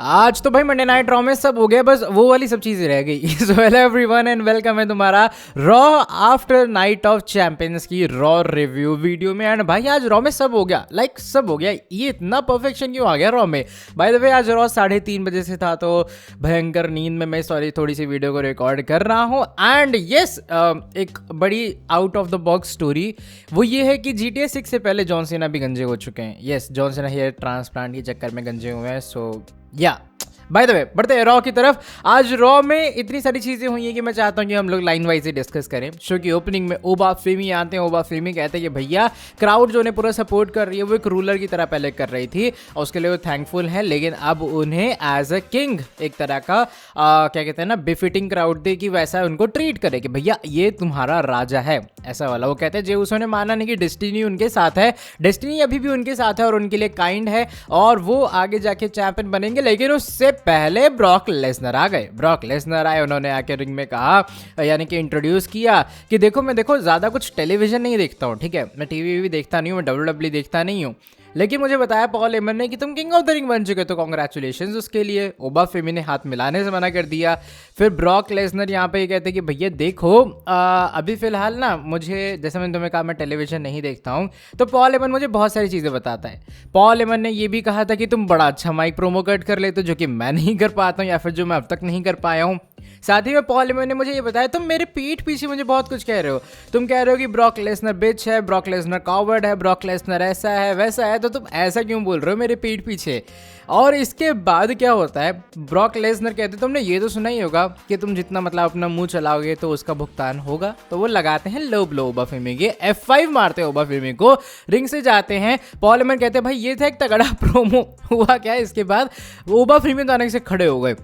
आज तो भाई मंडे नाइट रॉ में सब हो गया, बस वो वाली सब चीजें रह गई। So hello everyone and welcome है तुम्हारा raw after night of champions की रॉ रिव्यू वीडियो में। एंड भाई आज रॉ में सब हो गया, लाइक सब हो गया। ये इतना परफेक्शन क्यों आ गया रॉ में? बाय द वे आज रॉ 3:30 बजे से था, तो भयंकर नींद में मैं थोड़ी सी वीडियो को रिकॉर्ड कर रहा हूँ। एंड यस, एक बड़ी out of the box story वो ये है कि GTA 6 से पहले जॉन सीना भी गंजे हो चुके हैं। Yes, John Cena hair transplant के चक्कर में गंजे हुए हैं। सो या बाय द वे बढ़ते हैं रॉ की तरफ। आज रॉ में इतनी सारी चीजें हुई हैं कि मैं चाहता हूं कि हम लोग लाइन वाइज ही डिस्कस करें। शो की ओपनिंग में ओबा फेमी आते हैं। ओबा फेमी कहते हैं कि भैया क्राउड जो उन्हें पूरा सपोर्ट कर रही है वो एक रूलर की तरह पहले कर रही थी और उसके लिए वो थैंकफुल है, लेकिन अब उन्हें एज अ किंग एक तरह का क्या कहते हैं ना, बिफिटिंग क्राउड दे कि वैसा उनको ट्रीट करे कि भैया ये तुम्हारा राजा है, ऐसा वाला। वो कहते हैं जेउसो ने माना नहीं कि डेस्टिनी उनके साथ है, डेस्टिनी अभी भी उनके साथ है और उनके लिए काइंड है और वो आगे जाके चैंपियन बनेंगे। लेकिन उससे पहले ब्रॉक लेसनर आ गए। ब्रॉक लेसनर आए, उन्होंने आके रिंग में कहा, यानी कि इंट्रोड्यूस किया कि देखो ज़्यादा कुछ टेलीविजन नहीं देखता हूँ, ठीक है, मैं टीवी भी देखता नहीं हूँ, मैं WWE देखता नहीं हूँ, लेकिन मुझे बताया पॉल हेमन ने कि तुम किंग ऑफ द रिंग बन चुके, तो कॉन्ग्रेचुलेशंस उसके लिए। ओबा फेमी ने हाथ मिलाने से मना कर दिया। फिर ब्रॉक लेसनर यहाँ पे ये कहते कि भैया देखो अभी फिलहाल ना मुझे, जैसे मैंने तुम्हें कहा, मैं टेलीविजन नहीं देखता हूँ, तो पॉल हेमन मुझे बहुत सारी चीज़ें बताता है। पॉल हेमन ने ये भी कहा था कि तुम बड़ा अच्छा माइक प्रोमो कट कर लेते हो, जो कि मैं नहीं कर पाता हूँ या फिर जो मैं अब तक नहीं कर पाया हूँ। साथ ही में पॉल हेमन ने मुझे ये बताया, तुम मेरे पीठ पीछे मुझे बहुत कुछ कह रहे हो। तुम कह रहे हो कि ब्रॉक लेसनर बिच है, ब्रॉक लेसनर कॉवर्ड है, ब्रॉक लेसनर ऐसा है वैसा है, तो तुम ऐसा क्यों बोल रहे हो मेरे पीठ पीछे? और इसके बाद क्या होता है, ब्रॉक लेसनर कहते तुमने ये तो सुना ही होगा कि तुम जितना मतलब अपना मुंह चलाओगे तो उसका भुगतान होगा। तो वो लगाते हैं लो ब्लो ओबा फेमी के, F5 मारते हैं ओबा फेमी को, रिंग से जाते हैं। पॉल हेमन कहते हैं भाई ये था एक तगड़ा प्रोमो। हुआ क्या, इसके बाद ओबा फेमी तो आने से खड़े हो गए।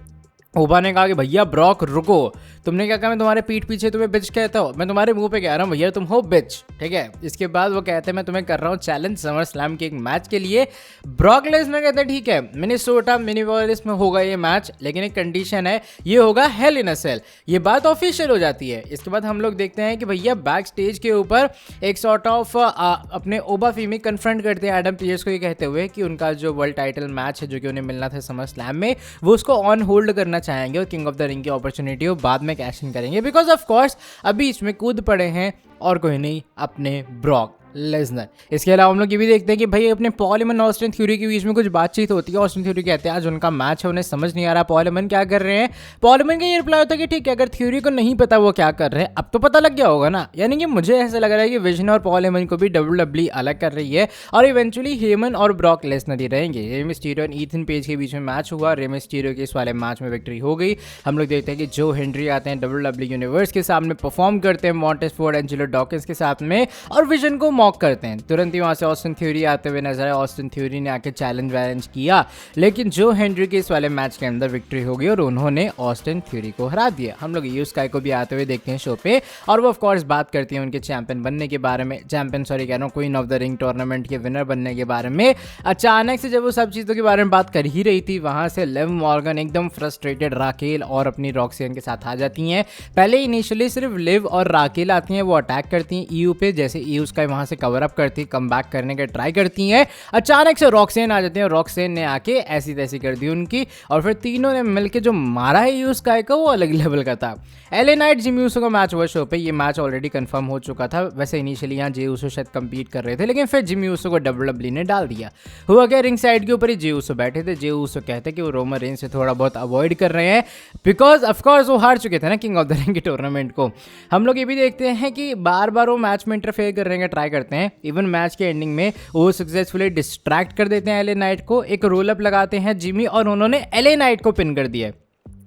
ओबा ने कहा कि भैया ब्रॉक रुको, तुमने क्या कहा मैं तुम्हारे पीठ पीछे तुम्हें बिच कहता हूँ, मैं तुम्हारे मुंह पे कह रहा हूँ भैया तुम हो बिच, ठीक है। इसके बाद वो कहते हैं मैं तुम्हें कर रहा हूँ चैलेंज समर स्लैम के एक मैच के लिए। ब्रॉक लेसनर कहते हैं ठीक है, मिनेसोटा मिनीपोलिस में होगा ये मैच, लेकिन एक कंडीशन है, ये होगा हेल इन अ सेल। ये बात ऑफिशियल हो जाती है। इसके बाद हम लोग देखते हैं कि भैया बैक स्टेज के ऊपर एक सॉर्ट ऑफ अपने ओबा फेमी कन्फ्रंट करते हैं एडम पीयर्स को, ये कहते हुए कि उनका जो वर्ल्ड टाइटल मैच है जो कि उन्हें मिलना था समर स्लैम में, वो उसको ऑन होल्ड करना चाहेंगे और किंग ऑफ द रिंग की अपॉर्चुनिटी वो बाद में कैश इन करेंगे, बिकॉज ऑफ कोर्स अभी इसमें कूद पड़े हैं और कोई नहीं, अपने ब्रॉक लेसनर। इसके अलावा हम लोग ये भी देखते हैं कि भाई अपने पॉल हेमन और ऑस्टिन थ्योरी के बीच में कुछ बातचीत होती है। ऑस्टिन थ्योरी कहते हैं आज उनका मैच है, उन्हें समझ नहीं आ रहा पॉल हेमन क्या कर रहे हैं। पॉल हेमन का ये रिप्लाई होता है कि ठीक है, अगर थ्योरी को नहीं पता वो क्या कर रहे हैं, अब तो पता लग गया होगा ना। यानी कि मुझे ऐसा लग रहा है कि विजन और पॉल हेमन को भी WWE अलग कर रही है और इवेंचुअली हेमन और ब्रॉक लेसनर ही रहेंगे। रे मिस्टीरियो और ईथन पेज के बीच में मैच हुआ, रे मिस्टीरियो के इस वाले मैच में विक्ट्री हो गई। हम लोग देखते हैं कि जो हेनरी आते हैं WWE यूनिवर्स के सामने परफॉर्म करते हैं मॉन्टेस फोर्ड, एंजेलो डॉकिंस के साथ में, और विजन को मॉक करते हैं। तुरंत ही वहां से ऑस्टिन थ्योरी आते हुए नजर आए। ऑस्टिन थ्योरी ने आके चैलेंज वैलेंज किया, लेकिन जो हेनरी के इस वाले मैच के अंदर विक्ट्री हो गई और उन्होंने ऑस्टिन थ्योरी को हरा दिया। हम लोग यूज स्काई को भी आते हुए देखते हैं शो पे, और वो ऑफ कोर्स बात करती है उनके चैंपियन बनने के बारे में, चैंपियन सॉरी कह रहा हूँ, queen of the ring tournament के विनर बनने के बारे में। अचानक से जब वो सब चीजों के बारे में बात कर ही रही थी, वहां से लिव मॉर्गन एकदम फ्रस्ट्रेटेड राकेल और अपनी रॉक्सियन के साथ आ जाती हैं। पहले इनिशियली सिर्फ लिव और राकेल आती हैं, वो अटैक करती हैं ईयू पे, जैसे ईयू स्काई वहां से कवर अप करती, कम बैक करने का ट्राई करती हैं। अचानक से रॉक्सेन आ जाती है, रॉक्सेन ने आके ऐसी तैसी कर दी उनकी, और फिर तीनों ने मिलके जो मारा है यूज स्काई को, वो अलग लेवल का था। एले नाइट जिमी ऊसो का मैच हुआ शो पे, ये मैच ऑलरेडी कंफर्म हो चुका था। वैसे इनिशियली यहाँ जे ऊसो शायद कंपीट कर रहे थे, लेकिन फिर जिमी ऊसो को WWE ने डाल दिया। हुआ क्या, रिंग साइड के ऊपर ही जे ऊसो बैठे थे। जे ऊसो कहते कि वो रोमन रेंज से थोड़ा बहुत अवॉइड कर रहे हैं, बिकॉज ऑफकोर्स वो हार चुके थे ना किंग ऑफ द रिंग के टूर्नामेंट को। हम लोग ये भी देखते हैं कि बार बार वो मैच में इंटरफेयर करने का ट्राई करते हैं। इवन मैच के एंडिंग में वो सक्सेसफुली डिस्ट्रैक्ट कर देते हैं एले नाइट को, एक रोल अप लगाते हैं जिमी, और उन्होंने एले नाइट को पिन कर दिया।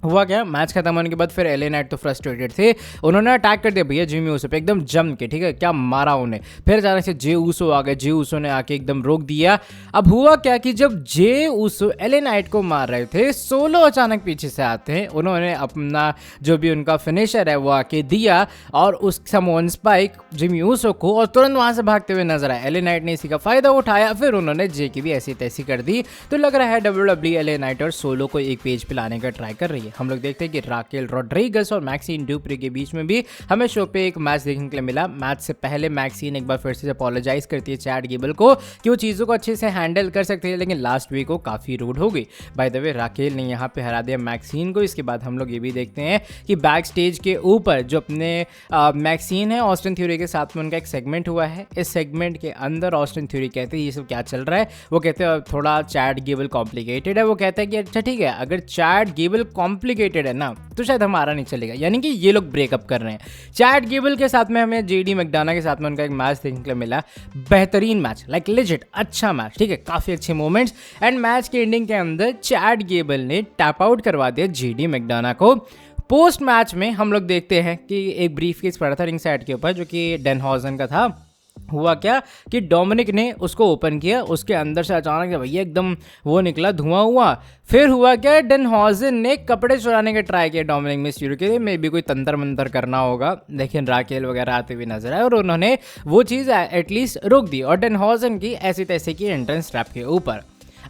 हुआ क्या, मैच खत्म होने के बाद फिर एले नाइट तो फ्रस्ट्रेटेड थे, उन्होंने अटैक कर दिया भैया जिमी ऊसो पे एकदम जम के, ठीक है, क्या मारा उन्हें। फिर अचानक से जे ऊसो आ गए, जे ऊसो ने आके एकदम रोक दिया। अब हुआ क्या कि जब जे ऊसो एले नाइट को मार रहे थे, सोलो अचानक पीछे से आते हैं, उन्होंने अपना जो भी उनका फिनिशर है वो आके दिया और उस समोन स्पाइक जिमी ऊसो को, और तुरंत वहां से भागते हुए नजर आए। एले नाइट ने इसी का फायदा उठाया, फिर उन्होंने जे की भी ऐसी तैसी कर दी। तो लग रहा है WWE एले नाइट और सोलो को एक पेज पे लाने का ट्राई कर रही है। हम लोग देखते हैं कि राकेल रॉड्रिगस और मैक्सिन ड्यूप्री के बीच में भी हमें शो पे एक मैच देखने के लिए मिला। मैच से पहले मैक्सिन एक बार फिर से अपोलोजाइज करती है चैट गेबल को कि वो चीज़ों को अच्छे से हैंडल कर सकते हैं, लेकिन लास्ट वीक वो काफ़ी रूड हो गई। बाय द वे राकेल ने यहाँ पे हरा दिया मैक्सिन को। इसके बाद हम लोग ये भी देखते हैं कि बैक स्टेज के ऊपर जो अपने मैक्सिन है ऑस्टिन थ्योरी के साथ में उनका एक सेगमेंट हुआ है। इस सेगमेंट के अंदर ऑस्टिन थ्योरी कहते हैं ये सब क्या चल रहा है। वो कहते हैं थोड़ा चैट गेबल कॉम्प्लिकेटेड है। वो कहता है कि अच्छा ठीक है, अगर चैट गेबल कॉम्प्लिकेटेड है ना तो शायद हमारा नहीं चलेगा, यानी कि ये लोग ब्रेकअप कर रहे हैं। चैट गेबल के साथ में हमें जेडी मैकडोनाल्ड के साथ में उनका एक मैच देखने के लिए मिला। बेहतरीन मैच, लाइक लेजिट अच्छा मैच, ठीक है, काफ़ी अच्छे मोमेंट्स। एंड मैच के एंडिंग के अंदर चैट गेबल ने टैप आउट करवा दिया जेडी मैकडोनाल्ड को। पोस्ट मैच में हम लोग देखते हैं कि एक ब्रीफ केस पड़ा था रिंग साइड के ऊपर जो कि डेनहॉजन का था। हुआ क्या कि डोमिनिक ने उसको ओपन किया, उसके अंदर से अचानक से भैया एकदम वो निकला, धुआं हुआ। फिर हुआ क्या, डेनहॉजन ने कपड़े चुराने का ट्राई किया डोमिनिक मिस्टीरियो के लिए। मे भी कोई तंत्र मंतर करना होगा, लेकिन राकेल वगैरह आते हुए नजर आए और उन्होंने वो चीज़ एटलीस्ट रोक दी और डेनहॉजन की ऐसी तैसे की एंट्रेंस ट्रैप के ऊपर।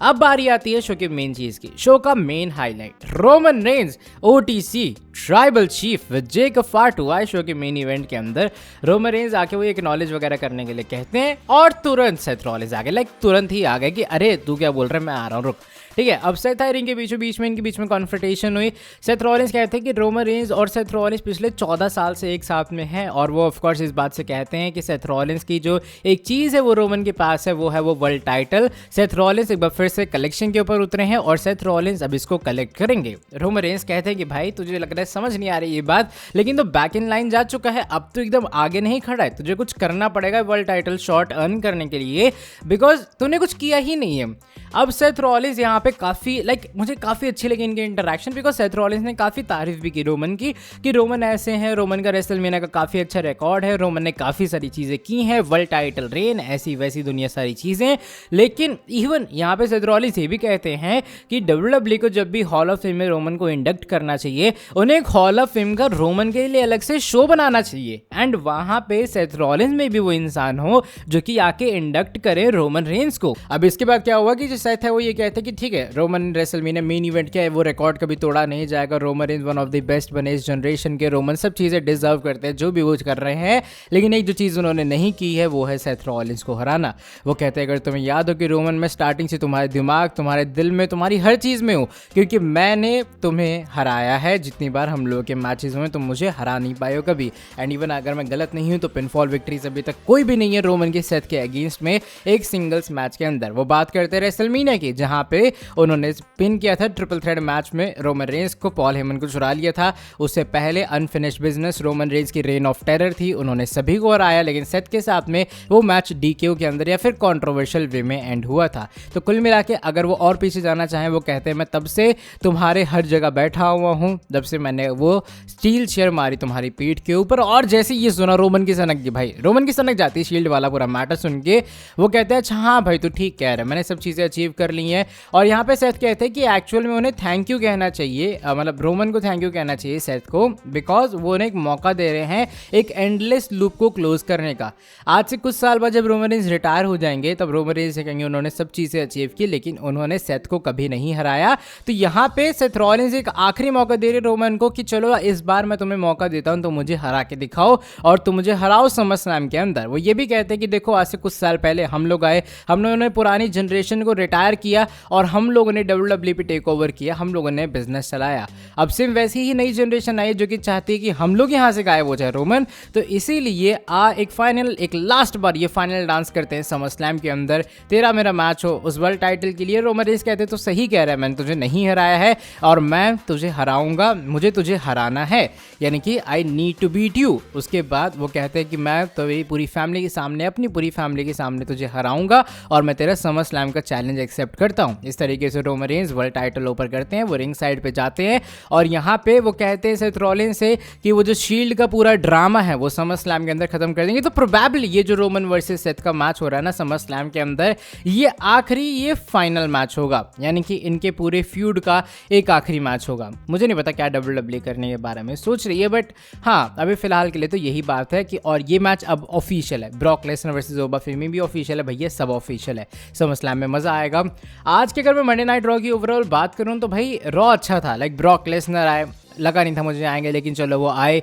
अब बारी आती है शो के मेन चीज की। शो का main highlight Roman Reigns OTC tribal chief with Jacob फाटू आए शो के मेन इवेंट के अंदर। रोमन रेंज आके वो एक्नॉलेज वगैरह करने के लिए कहते हैं और तुरंत सेथ रॉलिंस आ गए, लाइक तुरंत ही आ गए कि अरे तू क्या बोल रहा है, मैं आ रहा हूँ, रुक। ठीक है, अब सेथ हायरिंग के बीच में इनके बीच में कॉन्फ्रंटेशन हुई। सेथ रॉलिंस कहते हैं कि रोमन रेंज और सेथ रॉलिंस पिछले 14 साल से एक साथ में हैं और वो ऑफकोर्स इस बात से कहते हैं कि सेथ रॉलिंस की जो एक चीज़ है वो रोमन के पास है, वो है वो वर्ल्ड टाइटल। सेथ रॉलिंस एक बार फिर से कलेक्शन के ऊपर उतरे हैं और सेथ रॉलिंस अब इसको कलेक्ट करेंगे। रोमन रेंज कहते हैं कि भाई तुझे लग रहा है समझ नहीं आ रही ये बात, लेकिन तो बैक इन लाइन जा चुका है, अब तो एकदम आगे नहीं खड़ा है, तुझे कुछ करना पड़ेगा वर्ल्ड टाइटल शॉट अर्न करने के लिए, बिकॉज तूने कुछ किया ही नहीं है। अब सेथ रॉलिंस यहाँ पे काफ़ी मुझे काफ़ी अच्छी लगी इनके इंटरेक्शन, बिकॉज सेथ रॉलिंस ने काफ़ी तारीफ भी की रोमन की कि रोमन ऐसे हैं, रोमन का रेसलमेनिया का काफ़ी अच्छा रिकॉर्ड है, रोमन ने काफ़ी सारी चीज़ें की हैं, वर्ल्ड टाइटल रेन, ऐसी वैसी दुनिया सारी चीज़ें। लेकिन इवन यहाँ पे सेथ रॉलिंस ये भी कहते हैं कि WWE को जब भी हॉल ऑफ फेम में रोमन को इंडक्ट करना चाहिए, उन्हें एक हॉल ऑफ फेम का रोमन के लिए अलग से शो बनाना चाहिए एंड वहाँ पे सेथ रॉलिंस में भी वो इंसान हो जो कि आके इंडक्ट करे रोमन रेंस को। अब इसके बाद क्या हुआ कि जो सेथ है वो ये कहते हैं कि ठीक है, रोमन रेसलमेनिया मेन इवेंट क्या है वो रिकॉर्ड कभी तोड़ा नहीं जाएगा, Roman Reigns one of the best बने इस जनरेशन के, रोमन सब चीज़ें डिजर्व करते हैं जो भी वो कर रहे हैं, लेकिन एक जो चीज़ उन्होंने नहीं की है वो है सेथ रॉलिंस को हराना। वो कहते हैं अगर तुम्हें याद हो कि रोमन मैं स्टार्टिंग से तुम्हारे दिमाग, तुम्हारे दिल में, तुम्हारी हर चीज़ में हूँ, क्योंकि मैंने तुम्हें हराया है जितनी बार हम लोगों के मैचेस हुए, तुम मुझे हरा नहीं पाए हो कभी। एंड इवन अगर मैं गलत नहीं हूँ तो पिनफॉल विक्ट्रीज अभी तक कोई भी नहीं है रोमन के सेथ के अगेंस्ट में एक सिंगल्स मैच के अंदर। वो बात करते हैं रेसलमेनिया की जहाँ पे उन्होंने पिन किया था ट्रिपल थ्रेड मैच में रोमन रेंज को, पॉल हेमन को चुरा लिया था। उससे पहले अनफिनिश्ड बिजनेस रोमन रेंज की रेन ऑफ टेरर थी, उन्होंने सभी को हराया, लेकिन सेथ के साथ में वो मैच डीक्यू के अंदर या फिर कंट्रोवर्शियल वे में एंड हुआ था। तो कुल मिला के अगर वो और पीछे जाना चाहें, वो कहते हैं मैं तब से तुम्हारे हर जगह बैठा हुआ हूँ, जब से मैंने वो स्टील चेयर मारी तुम्हारी पीठ के ऊपर। और जैसे ये सुना रोमन की सनक, भाई रोमन की सनक जाती, शील्ड वाला पूरा मैटर सुन के वो कहते हैं अच्छा हाँ भाई तू ठीक कह रहा है, मैंने सब चीज़ें अचीव कर ली हैं। और यहाँ पे सेथ कहते हैं कि एक्चुअल में उन्हें थैंक यू कहना चाहिए, मतलब रोमन को थैंक यू कहना चाहिए सेथ को, बिकॉज वो उन्हें एक मौका दे रहे हैं एक एंडलेस लूप को क्लोज करने का। आज से कुछ साल बाद जब रोमन रेंज रिटायर हो जाएंगे तब रोमन रेंज से कहेंगे उन्होंने सब चीज़ें अचीव की, लेकिन उन्होंने सेथ को कभी नहीं हराया। तो यहाँ पे सेथ रॉलिंस एक आखिरी मौका दे रहे रोमन को कि चलो इस बार मैं तुम्हें मौका देता हूँ, तो मुझे हरा के दिखाओ और तुम मुझे हराओ समरस्लैम के अंदर। वो ये भी कहते हैं कि देखो आज से कुछ साल पहले हम लोग आए, हम लोगों ने पुरानी जनरेशन को रिटायर किया और हम लोगों ने WWE पे टेक ओवर किया, हम लोगों ने बिजनेस चलाया। अब सिर्फ वैसी ही नई जनरेशन आई जो कि चाहती है कि हम लोग यहाँ से गायब हो जाए रोमन। तो इसीलिए एक फाइनल, एक लास्ट बार ये फाइनल डांस करते हैं समरस्लैम के अंदर, तेरा मेरा मैच हो उस वर्ल्ड टाइटल के लिए। रोमन रेंज कहते तो सही कह रहा है, मैंने तुझे नहीं हराया है और मैं तुझे हराऊंगा, मुझे तुझे हराना है, यानी कि I need to beat you. उसके बाद वो कहते हैं कि मैं तो पूरी फैमिली के सामने, अपनी पूरी फैमिली के सामने तुझे हराऊंगा और मैं तेरा समरस्लैम का चैलेंज एक्सेप्ट करता हूँ। इस तरीके से रोमन रेंज वर्ल्ड टाइटल ऊपर करते हैं, वो रिंग साइड पे जाते हैं और यहाँ पे वो कहते हैं सेथ रॉलिंस से कि वो जो शील्ड का पूरा ड्रामा है वो समरस्लैम के अंदर खत्म कर देंगे। तो प्रोबेबली ये जो रोमन वर्सेस सेथ का मैच हो रहा है ना समरस्लैम के अंदर, ये आखिरी, ये फाइनल मैच होगा, यानी कि इनके पूरे फ्यूड का एक आखिरी मैच होगा। मुझे नहीं पता क्या WWE WWE करने के बारे में सोच रही है, बट हाँ अभी फिलहाल के लिए तो यही बात है कि और ये मैच अब ऑफिशियल है, ब्रॉक लेसनर वर्सेस ओबा फेमी भी ऑफिशियल है भैया, सब ऑफिशियल है। समरस्लैम में मज़ा आएगा। आज के अगर मैं मंडे नाइट रॉ की ओवरऑल बात करूँ तो भाई रॉ अच्छा था, लाइक ब्रॉक लेसनर आए, लगा नहीं था मुझे आएंगे, लेकिन चलो वो आए।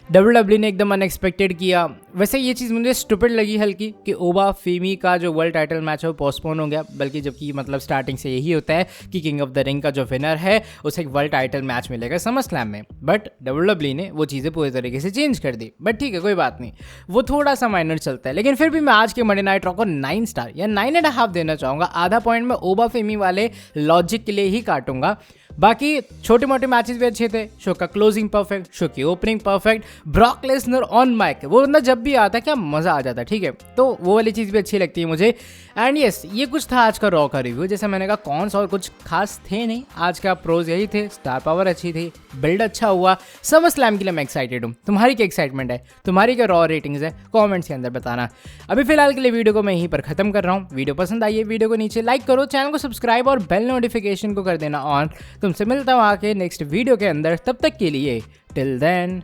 WWE ने एकदम अनएक्सपेक्टेड किया। वैसे ये चीज़ मुझे स्टूपिड लगी हल्की कि ओबा फेमी का जो वर्ल्ड टाइटल मैच है वो पोस्टपोन हो गया, बल्कि जबकि मतलब स्टार्टिंग से यही होता है कि किंग ऑफ द रिंग का जो विनर है उसे एक वर्ल्ड टाइटल मैच मिलेगा समर स्लैम में। बट WWE ने वो चीज़ें पूरी तरीके से चेंज कर दी, बट ठीक है कोई बात नहीं, वो थोड़ा सा माइनर चलता है। लेकिन फिर भी मैं आज के मंडे नाइट रॉ को 9 स्टार या 9.5 देना चाहूँगा। आधा पॉइंट मैं ओबा फेमी वाले लॉजिक के लिए ही काटूंगा। बाकी छोटे मोटे मैचेस भी अच्छे थे, शो का क्लोजिंग परफेक्ट, शो की opening perfect, Brock Lesnar on mic, वो बंदा जब भी आता है क्या मज़ा आ जाता है, ठीक है, तो वो वाली चीज़ भी अच्छी लगती है मुझे। एंड यस ये कुछ था आज का रॉ का रिव्यू। जैसे मैंने कहा कौन सा और कुछ खास थे नहीं, आज का प्रोज यही थे, स्टार पावर अच्छी थी, बिल्ड अच्छा हुआ। समर स्लैम के लिए मैं एक्साइटेड हूँ। तुम्हारी क्या एक्साइटमेंट है, तुम्हारी क्या रॉ रेटिंग्स है, कॉमेंट्स के अंदर बताना। अभी फिलहाल के लिए वीडियो को मैं यहीं पर खत्म कर रहा हूँ। वीडियो पसंद आई है वीडियो को नीचे लाइक करो, चैनल को सब्सक्राइब और बेल नोटिफिकेशन को कर देना ऑन। तुमसे मिलता हूँ आके नेक्स्ट वीडियो के अंदर, तब तक के लिए till then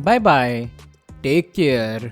bye bye, take care.